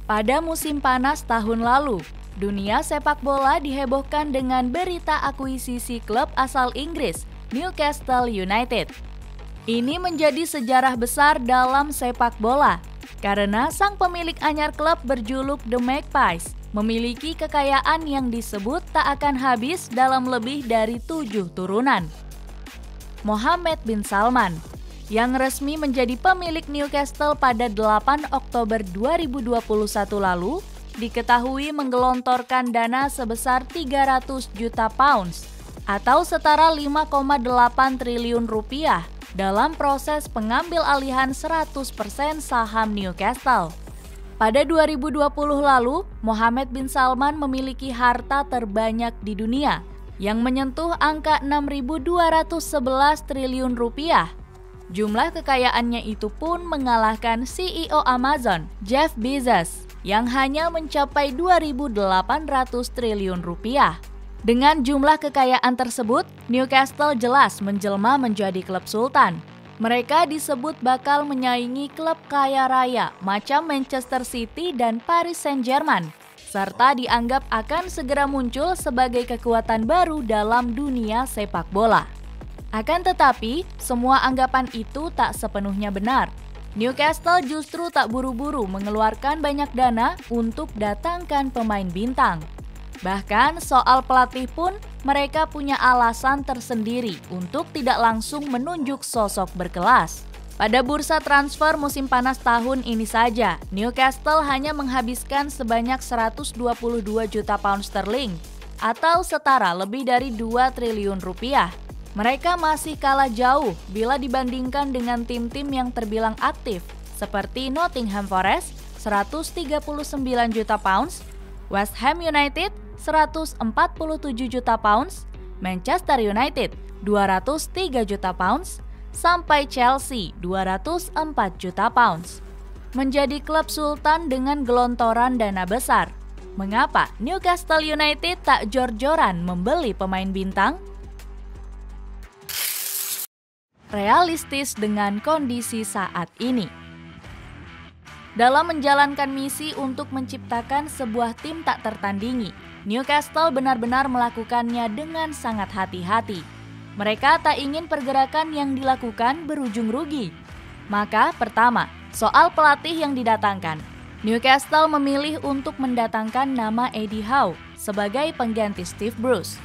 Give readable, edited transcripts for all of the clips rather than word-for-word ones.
Pada musim panas tahun lalu, dunia sepak bola dihebohkan dengan berita akuisisi klub asal Inggris, Newcastle United. Ini menjadi sejarah besar dalam sepak bola, karena sang pemilik anyar klub berjuluk The Magpies memiliki kekayaan yang disebut tak akan habis dalam lebih dari 7 turunan. Mohammed bin Salman, yang resmi menjadi pemilik Newcastle pada 8 Oktober 2021 lalu, diketahui menggelontorkan dana sebesar 300 juta pounds atau setara 5,8 triliun rupiah dalam proses pengambil alihan 100% saham Newcastle. Pada 2020 lalu, Mohammed bin Salman memiliki harta terbanyak di dunia yang menyentuh angka 6.211 triliun rupiah. Jumlah kekayaannya itu pun mengalahkan CEO Amazon, Jeff Bezos, yang hanya mencapai 2.800 triliun rupiah. Dengan jumlah kekayaan tersebut, Newcastle jelas menjelma menjadi klub sultan. Mereka disebut bakal menyaingi klub kaya raya macam Manchester City dan Paris Saint-Germain, serta dianggap akan segera muncul sebagai kekuatan baru dalam dunia sepak bola. Akan tetapi, semua anggapan itu tak sepenuhnya benar. Newcastle justru tak buru-buru mengeluarkan banyak dana untuk datangkan pemain bintang. Bahkan soal pelatih pun, mereka punya alasan tersendiri untuk tidak langsung menunjuk sosok berkelas. Pada bursa transfer musim panas tahun ini saja, Newcastle hanya menghabiskan sebanyak 122 juta pound sterling atau setara lebih dari 2 triliun rupiah. Mereka masih kalah jauh bila dibandingkan dengan tim-tim yang terbilang aktif seperti Nottingham Forest 139 juta pounds, West Ham United 147 juta pounds, Manchester United 203 juta pounds, sampai Chelsea 204 juta pounds. Menjadi klub sultan dengan gelontoran dana besar. Mengapa Newcastle United tak jor-joran membeli pemain bintang? Realistis dengan kondisi saat ini. Dalam menjalankan misi untuk menciptakan sebuah tim tak tertandingi, Newcastle benar-benar melakukannya dengan sangat hati-hati. Mereka tak ingin pergerakan yang dilakukan berujung rugi. Maka pertama, soal pelatih yang didatangkan. Newcastle memilih untuk mendatangkan nama Eddie Howe sebagai pengganti Steve Bruce.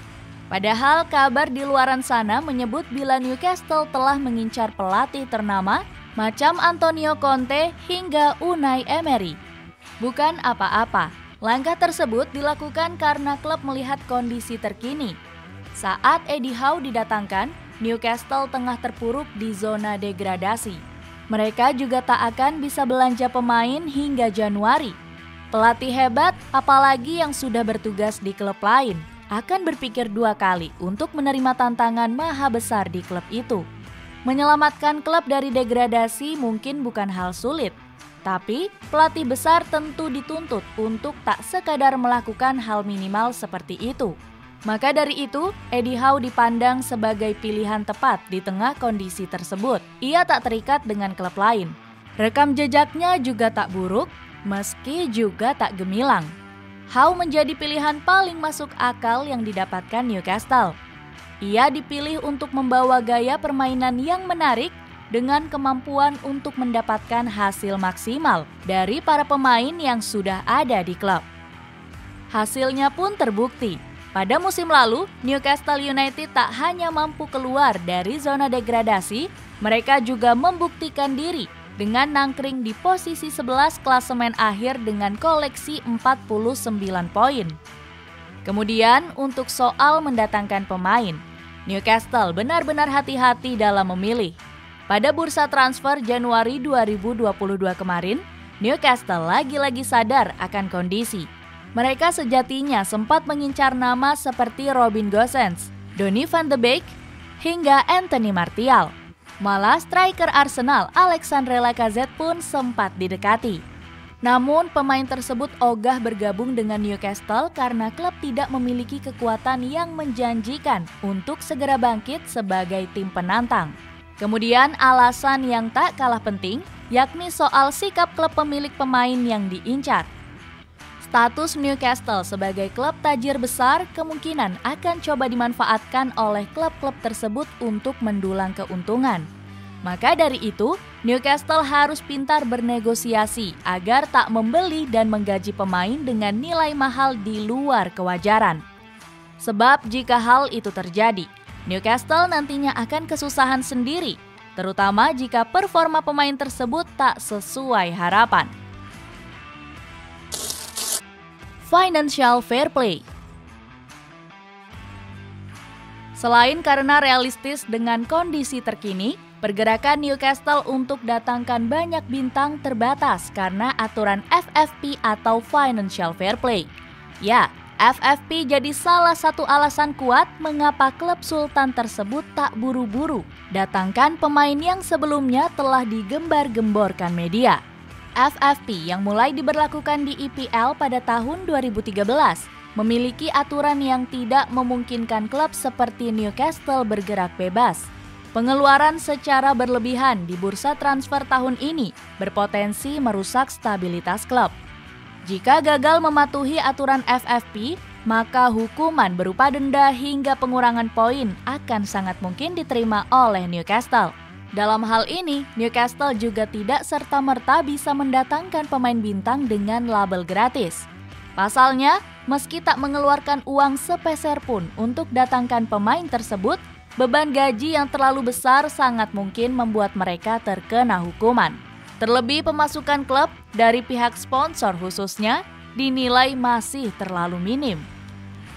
Padahal kabar di luaran sana menyebut bila Newcastle telah mengincar pelatih ternama macam Antonio Conte hingga Unai Emery. Bukan apa-apa, langkah tersebut dilakukan karena klub melihat kondisi terkini. Saat Eddie Howe didatangkan, Newcastle tengah terpuruk di zona degradasi. Mereka juga tak akan bisa belanja pemain hingga Januari. Pelatih hebat, apalagi yang sudah bertugas di klub lain, akan berpikir 2 kali untuk menerima tantangan maha besar di klub itu. Menyelamatkan klub dari degradasi mungkin bukan hal sulit, tapi pelatih besar tentu dituntut untuk tak sekadar melakukan hal minimal seperti itu. Maka dari itu, Eddie Howe dipandang sebagai pilihan tepat di tengah kondisi tersebut. Ia tak terikat dengan klub lain. Rekam jejaknya juga tak buruk, meski juga tak gemilang. Howe menjadi pilihan paling masuk akal yang didapatkan Newcastle. Ia dipilih untuk membawa gaya permainan yang menarik dengan kemampuan untuk mendapatkan hasil maksimal dari para pemain yang sudah ada di klub. Hasilnya pun terbukti. Pada musim lalu, Newcastle United tak hanya mampu keluar dari zona degradasi, mereka juga membuktikan diri dengan nangkring di posisi 11 klasemen akhir dengan koleksi 49 poin. Kemudian untuk soal mendatangkan pemain, Newcastle benar-benar hati-hati dalam memilih. Pada bursa transfer Januari 2022 kemarin, Newcastle lagi-lagi sadar akan kondisi. Mereka sejatinya sempat mengincar nama seperti Robin Gosens, Donny van de Beek, hingga Anthony Martial. Malah striker Arsenal Alexandre Lacazette pun sempat didekati. Namun pemain tersebut ogah bergabung dengan Newcastle karena klub tidak memiliki kekuatan yang menjanjikan untuk segera bangkit sebagai tim penantang. Kemudian alasan yang tak kalah penting, yakni soal sikap klub pemilik pemain yang diincar. Status Newcastle sebagai klub tajir besar kemungkinan akan coba dimanfaatkan oleh klub-klub tersebut untuk mendulang keuntungan. Maka dari itu, Newcastle harus pintar bernegosiasi agar tak membeli dan menggaji pemain dengan nilai mahal di luar kewajaran. Sebab jika hal itu terjadi, Newcastle nantinya akan kesusahan sendiri, terutama jika performa pemain tersebut tak sesuai harapan. Financial Fair Play. Selain karena realistis dengan kondisi terkini, pergerakan Newcastle untuk datangkan banyak bintang terbatas karena aturan FFP atau Financial Fair Play. Ya, FFP jadi salah satu alasan kuat mengapa klub Sultan tersebut tak buru-buru datangkan pemain yang sebelumnya telah digembar-gemborkan media. FFP yang mulai diberlakukan di IPL pada tahun 2013 memiliki aturan yang tidak memungkinkan klub seperti Newcastle bergerak bebas. Pengeluaran secara berlebihan di bursa transfer tahun ini berpotensi merusak stabilitas klub. Jika gagal mematuhi aturan FFP, maka hukuman berupa denda hingga pengurangan poin akan sangat mungkin diterima oleh Newcastle. Dalam hal ini, Newcastle juga tidak serta-merta bisa mendatangkan pemain bintang dengan label gratis. Pasalnya, meski tak mengeluarkan uang sepeser pun untuk datangkan pemain tersebut, beban gaji yang terlalu besar sangat mungkin membuat mereka terkena hukuman. Terlebih pemasukan klub dari pihak sponsor khususnya dinilai masih terlalu minim.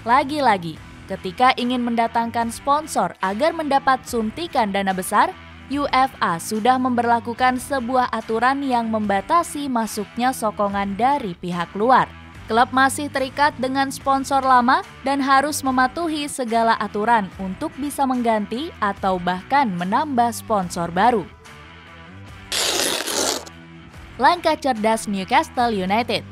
Lagi-lagi, ketika ingin mendatangkan sponsor agar mendapat suntikan dana besar, UEFA sudah memberlakukan sebuah aturan yang membatasi masuknya sokongan dari pihak luar. Klub masih terikat dengan sponsor lama dan harus mematuhi segala aturan untuk bisa mengganti atau bahkan menambah sponsor baru. Langkah cerdas Newcastle United.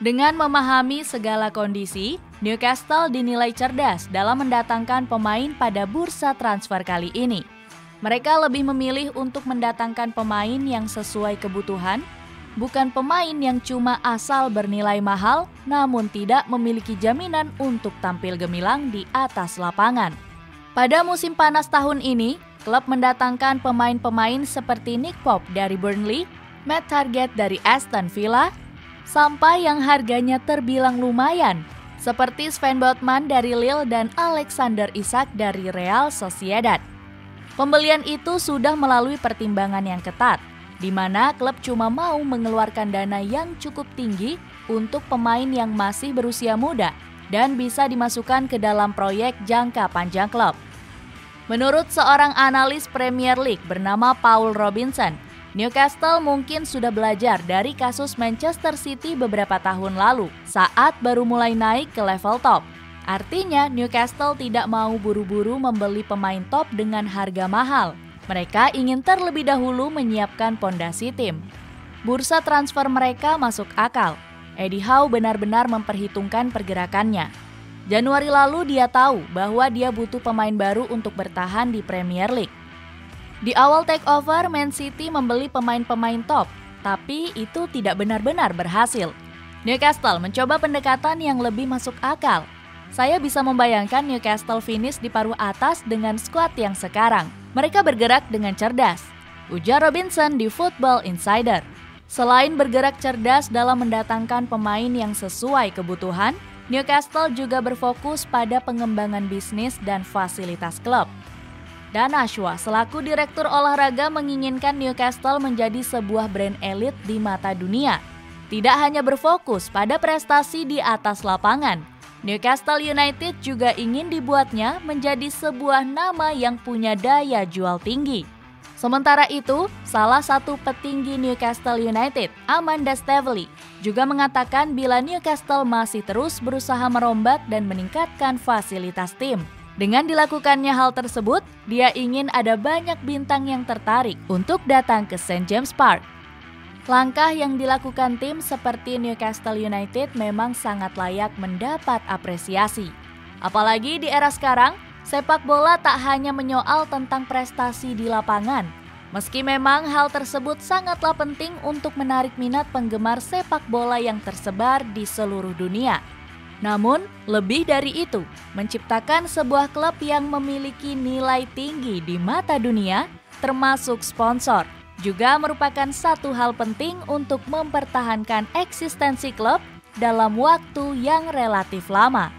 Dengan memahami segala kondisi, Newcastle dinilai cerdas dalam mendatangkan pemain pada bursa transfer kali ini. Mereka lebih memilih untuk mendatangkan pemain yang sesuai kebutuhan, bukan pemain yang cuma asal bernilai mahal namun tidak memiliki jaminan untuk tampil gemilang di atas lapangan. Pada musim panas tahun ini, klub mendatangkan pemain-pemain seperti Nick Pope dari Burnley, Matt Targett dari Aston Villa, sampai yang harganya terbilang lumayan, seperti Sven Botman dari Lille dan Alexander Isak dari Real Sociedad. Pembelian itu sudah melalui pertimbangan yang ketat, di mana klub cuma mau mengeluarkan dana yang cukup tinggi untuk pemain yang masih berusia muda dan bisa dimasukkan ke dalam proyek jangka panjang klub. Menurut seorang analis Premier League bernama Paul Robinson, Newcastle mungkin sudah belajar dari kasus Manchester City beberapa tahun lalu saat baru mulai naik ke level top. Artinya Newcastle tidak mau buru-buru membeli pemain top dengan harga mahal. Mereka ingin terlebih dahulu menyiapkan pondasi tim. Bursa transfer mereka masuk akal. Eddie Howe benar-benar memperhitungkan pergerakannya. Januari lalu dia tahu bahwa dia butuh pemain baru untuk bertahan di Premier League. Di awal takeover, Man City membeli pemain-pemain top, tapi itu tidak benar-benar berhasil. Newcastle mencoba pendekatan yang lebih masuk akal. Saya bisa membayangkan Newcastle finish di paruh atas dengan skuad yang sekarang. Mereka bergerak dengan cerdas, ujar Robinson di Football Insider. Selain bergerak cerdas dalam mendatangkan pemain yang sesuai kebutuhan, Newcastle juga berfokus pada pengembangan bisnis dan fasilitas klub. Dan Ashwa selaku direktur olahraga menginginkan Newcastle menjadi sebuah brand elit di mata dunia. Tidak hanya berfokus pada prestasi di atas lapangan, Newcastle United juga ingin dibuatnya menjadi sebuah nama yang punya daya jual tinggi. Sementara itu, salah satu petinggi Newcastle United, Amanda Staveley, juga mengatakan bila Newcastle masih terus berusaha merombat dan meningkatkan fasilitas tim. Dengan dilakukannya hal tersebut, dia ingin ada banyak bintang yang tertarik untuk datang ke St. James Park. Langkah yang dilakukan tim seperti Newcastle United memang sangat layak mendapat apresiasi. Apalagi di era sekarang, sepak bola tak hanya menyoal tentang prestasi di lapangan, Meski memang hal tersebut sangatlah penting untuk menarik minat penggemar sepak bola yang tersebar di seluruh dunia. Namun, lebih dari itu, menciptakan sebuah klub yang memiliki nilai tinggi di mata dunia, termasuk sponsor, juga merupakan satu hal penting untuk mempertahankan eksistensi klub dalam waktu yang relatif lama.